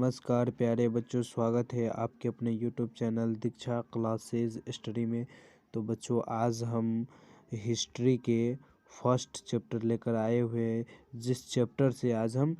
नमस्कार प्यारे बच्चों, स्वागत है आपके अपने यूट्यूब चैनल दीक्षा क्लासेस स्टडी में। तो बच्चों, आज हम हिस्ट्री के फर्स्ट चैप्टर लेकर आए हुए हैं, जिस चैप्टर से आज हम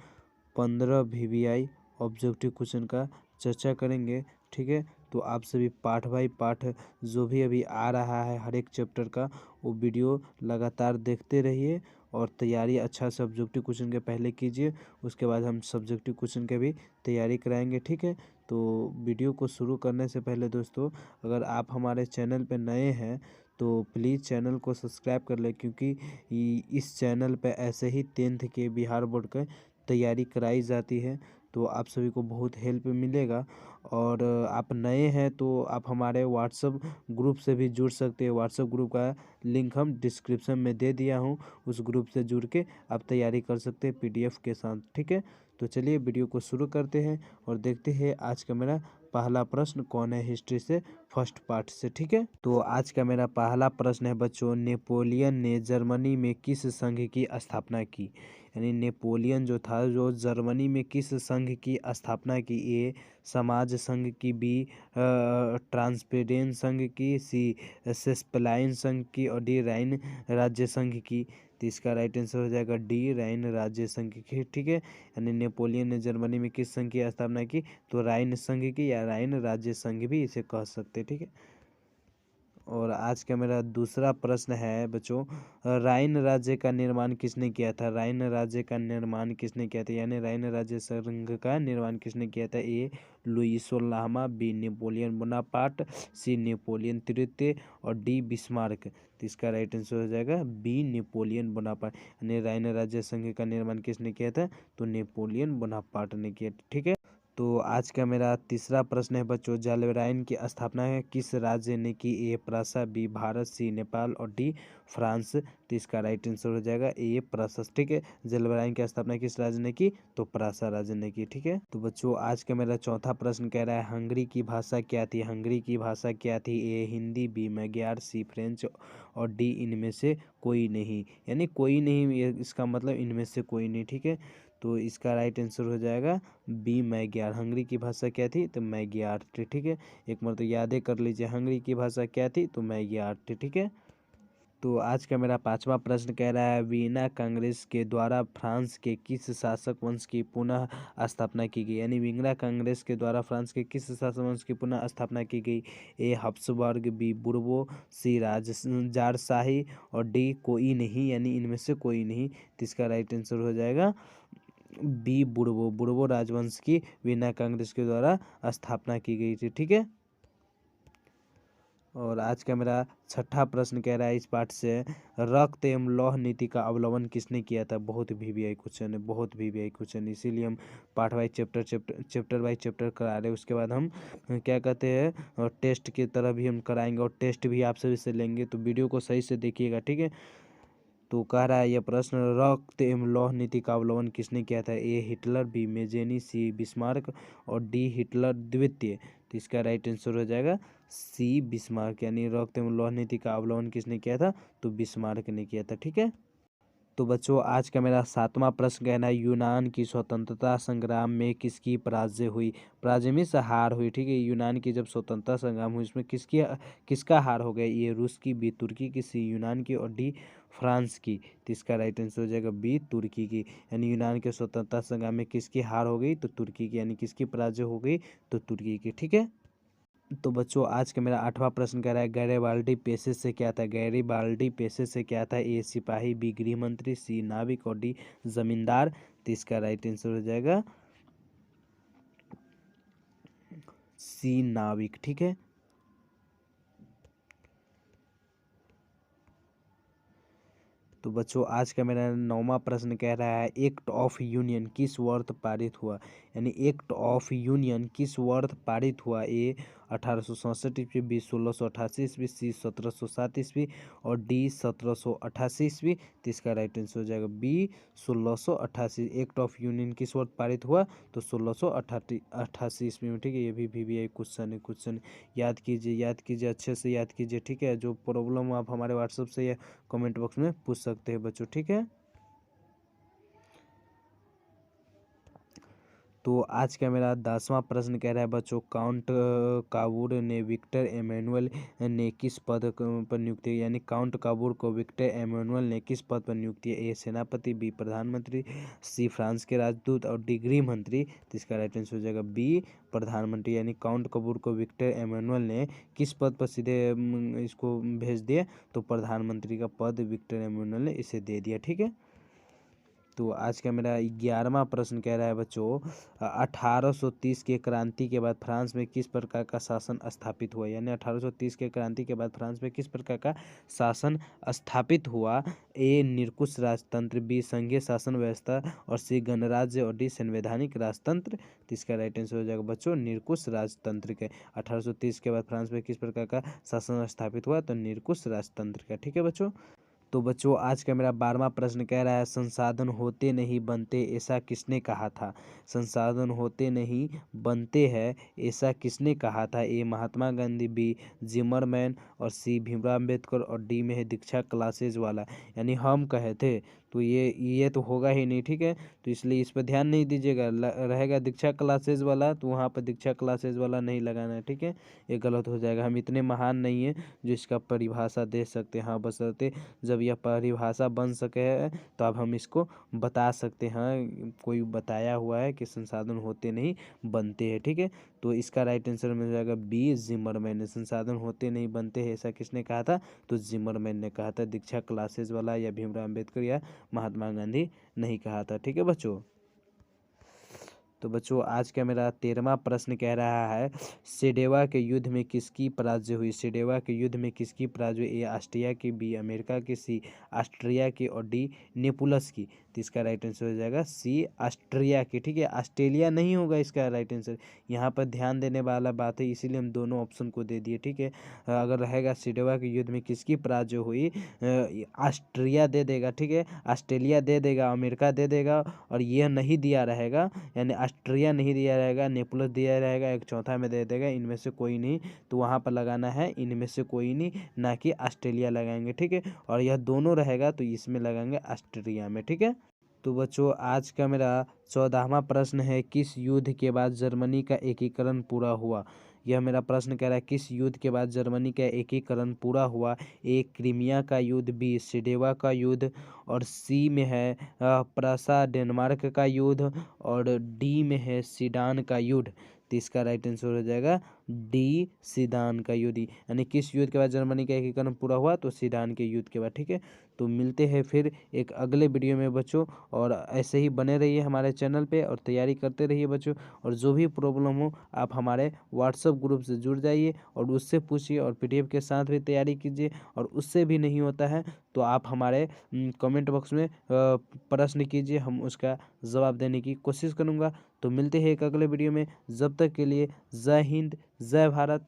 15 वीवीआई ऑब्जेक्टिव क्वेश्चन का चर्चा करेंगे। ठीक है, तो आप सभी पार्ट बाई पार्ट जो भी अभी आ रहा है हर एक चैप्टर का, वो वीडियो लगातार देखते रहिए और तैयारी अच्छा से ऑब्जेक्टिव क्वेश्चन के पहले कीजिए। उसके बाद हम सब्जेक्टिव क्वेश्चन के भी तैयारी कराएंगे। ठीक है, तो वीडियो को शुरू करने से पहले दोस्तों, अगर आप हमारे चैनल पर नए हैं तो प्लीज़ चैनल को सब्सक्राइब कर लें, क्योंकि इस चैनल पे ऐसे ही 10th के बिहार बोर्ड का तैयारी कराई जाती है, तो आप सभी को बहुत हेल्प मिलेगा। और आप नए हैं तो आप हमारे व्हाट्सएप ग्रुप से भी जुड़ सकते हैं। व्हाट्सएप ग्रुप का लिंक हम डिस्क्रिप्शन में दे दिया हूँ, उस ग्रुप से जुड़ के आप तैयारी कर सकते हैं पीडीएफ के साथ। ठीक है, तो चलिए वीडियो को शुरू करते हैं और देखते हैं आज का मेरा पहला प्रश्न कौन है हिस्ट्री से फर्स्ट पार्ट से। ठीक है, तो आज का मेरा पहला प्रश्न है बच्चों, नेपोलियन ने जर्मनी में किस संघ की स्थापना की? यानी नेपोलियन जो था, जो जर्मनी में किस संघ की स्थापना की? ए समाज संघ की, बी ट्रांसपेरेंट संघ की, सी सेस्पलाइन संघ की और डी राइन राज्य संघ की। तो इसका राइट आंसर हो जाएगा डी राइन राज्य संघ की। ठीक है, यानी नेपोलियन ने जर्मनी में किस संघ की स्थापना की? तो राइन संघ की या राइन राज्य संघ भी इसे कह सकते हैं। ठीक है, और आज का मेरा दूसरा प्रश्न है बच्चों, राइन राज्य का निर्माण किसने किया था? राइन राज्य का निर्माण किसने किया था, यानी राइन राज्य संघ का निर्माण किसने किया था? ए लुइसो लामा, बी नेपोलियन बोनापार्ट, सी नेपोलियन तृतीय और डी बिस्मार्क। तो इसका राइट आंसर हो जाएगा बी नेपोलियन बोनापार्ट। यानी राइन राज्य संघ का निर्माण किसने किया था? तो नेपोलियन बोनापार्ट ने किया। ठीक है, तो आज का मेरा तीसरा प्रश्न है बच्चों, जलवारायन की स्थापना है किस राज्य ने की? ए प्रसा, बी भारत, सी नेपाल और डी फ्रांस। तो इसका राइट आंसर हो जाएगा ए प्रशस। ठीक है, जलवारायन की स्थापना किस राज्य ने की? तो प्रसा राज्य ने की। ठीक है, तो बच्चों आज का मेरा चौथा प्रश्न कह रहा है, हंगरी की भाषा क्या थी? हंगरी की भाषा क्या थी? ए हिंदी, बी मैग्यार, सी फ्रेंच और डी इनमें से कोई नहीं। यानी कोई नहीं, इसका मतलब इनमें से कोई नहीं। ठीक है, तो इसका राइट आंसर हो जाएगा बी मैग्यार। हंगरी की भाषा क्या थी? तो मैग्यार थी। ठीक है, एक मतलब यादें कर लीजिए, हंगरी की भाषा क्या थी? तो मैग्यार थी। ठीक है, तो आज का मेरा पांचवा प्रश्न कह रहा है, वीना कांग्रेस के द्वारा फ्रांस के किस शासक वंश की पुनः स्थापना की गई? यानी विंगरा कांग्रेस के द्वारा फ्रांस के किस शासक वंश की पुनः स्थापना की गई? ए हब्सबर्ग, बी बुर्बो, सी जारशाही और डी कोई नहीं, यानी इनमें से कोई नहीं। तो इसका राइट आंसर हो जाएगा बी बुर्बो। बुर्बो राजवंश की वीना कांग्रेस के द्वारा स्थापना की गई थी। ठीक है, और आज का मेरा छठा प्रश्न कह रहा है इस पाठ से, रक्त एवं लौह नीति का अवलंबन किसने किया था? बहुत वीवीआई क्वेश्चन है, बहुत वीवीआई क्वेश्चन, इसीलिए हम part wise chapter wise chapter करा रहे हैं। उसके बाद हम क्या कहते हैं, और टेस्ट की तरह भी हम कराएंगे और टेस्ट भी आप सभी से लेंगे, तो वीडियो को सही से देखिएगा। ठीक है, तो कह रहा है यह प्रश्न, रक्त एवं लौह नीति का अवलंबन किसने किया था? A Hitler, B Mazzini, C Bismarck और डी हिटलर द्वितीय। तो इसका राइट आंसर हो जाएगा सी बिस्मार्क। यानी रक्त एवं लौह नीति का अवलंबन किसने किया था? तो बिस्मार्क ने किया था। ठीक है, तो बच्चों आज का मेरा सातवां प्रश्न कहना है, यूनान की स्वतंत्रता संग्राम में किसकी पराजय हुई? पराजय में से हार हुई। ठीक है, यूनान की जब स्वतंत्रता संग्राम हुई, इसमें किसका हार हो गया? ये रूस की, बी तुर्की की, सी यूनान की और डी फ्रांस की। तो इसका राइट आंसर हो जाएगा बी तुर्की की। यानी यूनान के स्वतंत्रता संग्राम में किसकी हार हो गई? तो तुर्की की। यानी किसकी पराजय हो गई? तो तुर्की की। ठीक है, तो बच्चों आज का मेरा आठवां प्रश्न कह रहा है, गैरिबाल्डी पेशे से क्या था? गैरिबाल्डी पेशे से क्या था? ए सिपाही, बी गृह मंत्री, सी नाविक और डी जमींदार। तो इसका राइट आंसर हो जाएगा सी नाविक। ठीक है, तो बच्चों आज का मेरा नौवां प्रश्न कह रहा है, एक्ट ऑफ यूनियन किस वर्ष पारित हुआ? यानी एक्ट ऑफ यूनियन किस वर्ष पारित हुआ? ए 1867 ईस्वी, बी 1688 ईस्वी, सी 1707 ईस्वी और डी 1788 ईस्वी। तो इसका राइट आंसर हो जाएगा बी 1688। एक्ट ऑफ यूनियन किस वर्ष पारित हुआ? तो 1688 ईस्वी में। ठीक है, ये भी वीवीआई क्वेश्चन याद कीजिए अच्छे से याद कीजिए। ठीक है, जो प्रॉब्लम आप हमारे व्हाट्सएप से या कमेंट बॉक्स में पूछ सकते हैं बच्चों। ठीक है, तो आज का मेरा 10वां प्रश्न कह रहा है बच्चों, काउंट काबूर ने विक्टर एमेनुअल ने किस पद पर नियुक्ति, यानी काउंट काबूर को विक्टर एमेनुअल ने किस पद पर नियुक्ति है? ए सेनापति, बी प्रधानमंत्री, सी फ्रांस के राजदूत और डी गृह मंत्री। तो इसका राइट आंसर हो जाएगा बी प्रधानमंत्री, यानी काउंट काबूर को विक्टर एमेनुअल ने किस पद पर सीधे इसको भेज दिया? तो प्रधानमंत्री का पद विक्टर एमेनुअल ने इसे दे दिया। ठीक है, तो आज का मेरा 11वां प्रश्न कह रहा है बच्चों, 1830 के क्रांति के बाद फ्रांस में किस प्रकार का शासन स्थापित हुआ? यानी 1830 के क्रांति के बाद फ्रांस में किस प्रकार का शासन स्थापित हुआ? ए निरंकुश राजतंत्र, बी संघीय शासन व्यवस्था और सी गणराज्य और डी संवैधानिक राजतंत्र। तो इसका राइट आंसर हो जाएगा बच्चों निरंकुश राजतंत्र के। 1830 के बाद फ्रांस में किस प्रकार का शासन स्थापित हुआ? तो निरंकुश राजतंत्र का। ठीक है बच्चों, तो बच्चों आज का मेरा 12वां प्रश्न कह रहा है, संसाधन होते नहीं बनते ऐसा किसने कहा था? संसाधन होते नहीं बनते हैं ऐसा किसने कहा था? ए महात्मा गांधी, बी जिमरमैन और सी भीमराव अम्बेडकर और डी में है दीक्षा क्लासेज वाला। यानी हम कहे थे, तो ये तो होगा ही नहीं। ठीक है, तो इसलिए इस पर ध्यान नहीं दीजिएगा। रहेगा दीक्षा क्लासेज वाला, तो वहाँ पर दीक्षा क्लासेज वाला नहीं लगाना है। ठीक है, ये गलत हो जाएगा। हम इतने महान नहीं हैं जो इसका परिभाषा दे सकते हैं। हाँ, बशर्ते जब यह परिभाषा बन सके है तो अब हम इसको बता सकते हैं। कोई बताया हुआ है कि संसाधन होते नहीं बनते हैं। ठीक है, तो इसका राइट आंसर मिल जाएगा बी जिमरमैन ने। संसाधन होते नहीं बनते हैं ऐसा किसने कहा था? तो जिमरमैन ने कहा था। दीक्षा क्लासेज वाला या भीमराव अम्बेडकर या महात्मा गांधी नहीं कहा था। ठीक है बच्चों, तो बच्चों आज का मेरा 13वां प्रश्न कह रहा है, सेडेवा के युद्ध में किसकी पराजय हुई? सेडेवा के युद्ध में किसकी पराजय? ए ऑस्ट्रिया की, बी अमेरिका की, सी ऑस्ट्रिया की और डी नेपोलस की। तो इसका राइट आंसर हो जाएगा सी ऑस्ट्रिया की। ठीक है, ऑस्ट्रेलिया नहीं होगा इसका राइट आंसर। यहाँ पर ध्यान देने वाला बात है, इसीलिए हम दोनों ऑप्शन को दे दिए। ठीक है, अगर रहेगा सेडेवा के युद्ध में किसकी पराजय हुई, ऑस्ट्रिया दे देगा। ठीक है, ऑस्ट्रेलिया दे देगा, अमेरिका दे देगा और यह नहीं दिया रहेगा, यानी ऑस्ट्रिया नहीं दिया रहेगा, नेपोलस दिया रहेगा, एक चौथा में दे देगा, इनमें से कोई नहीं। तो वहाँ पर लगाना है इनमें से कोई नहीं, ना कि ऑस्ट्रेलिया लगाएंगे। ठीक है, और यह दोनों रहेगा तो इसमें लगाएंगे ऑस्ट्रिया में। ठीक है, तो बच्चों आज का मेरा 14वां प्रश्न है, किस युद्ध के बाद जर्मनी का एकीकरण पूरा हुआ? यह मेरा प्रश्न कह रहा है, किस युद्ध के बाद जर्मनी का एकीकरण पूरा हुआ? ए क्रीमिया का युद्ध, बी सेडेवा का युद्ध और सी में है प्रसा डेनमार्क का युद्ध और डी में है सीडान का युद्ध। तो इसका राइट आंसर हो जाएगा डी सीडान का युद्ध। यानी किस युद्ध के बाद जर्मनी का एकीकरण पूरा हुआ? तो सीडान के युद्ध के बाद। ठीक है, तो मिलते हैं फिर एक अगले वीडियो में बच्चों, और ऐसे ही बने रहिए हमारे चैनल पे और तैयारी करते रहिए बच्चों। और जो भी प्रॉब्लम हो आप हमारे व्हाट्सएप ग्रुप से जुड़ जाइए और उससे पूछिए और पीडीएफ के साथ भी तैयारी कीजिए। और उससे भी नहीं होता है तो आप हमारे कमेंट बॉक्स में प्रश्न कीजिए, हम उसका जवाब देने की कोशिश करूँगा। तो मिलते हैं एक अगले वीडियो में, जब तक के लिए जय हिंद, जय भारत।